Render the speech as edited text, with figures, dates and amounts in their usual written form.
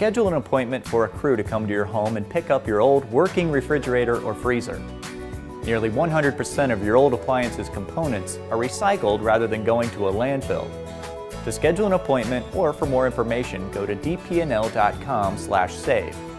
schedule an appointment for a crew to come to your home and pick up your old working refrigerator or freezer. Nearly 100% of your old appliances components are recycled rather than going to a landfill. To schedule an appointment or for more information, go to dpnl.com/save.